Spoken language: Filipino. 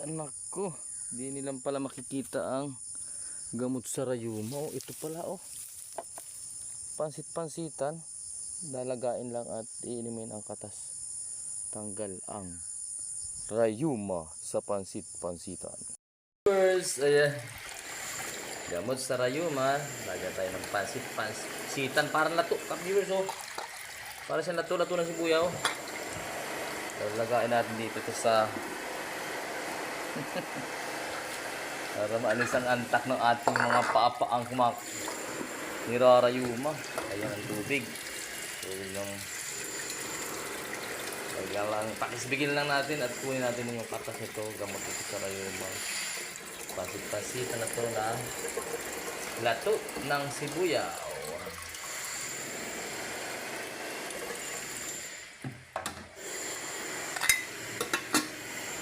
Anak ko, di nilang pala makikita ang gamot sa rayuma. Oh, ito pala oh. Pansit-pansitan. Lalagain lang at iinimin ang katas. Tanggal ang rayuma sa pansit-pansitan. Ayan. Gamot sa rayuma. Lagyan tayo ng pansit-pansitan. Parang lato. Viewers oh. Para siyang lato-lato ng sibuyaw. Lalagain natin dito sa para maalis ang antak ng ating mga paapaang nirarayuma. Ayan ang tubig. So yung lang pakisbigin lang natin at kunin natin yung katas nito. Gamot ito sa rayuma. Pasit-pasitan na ito na lato ng sibuyaw.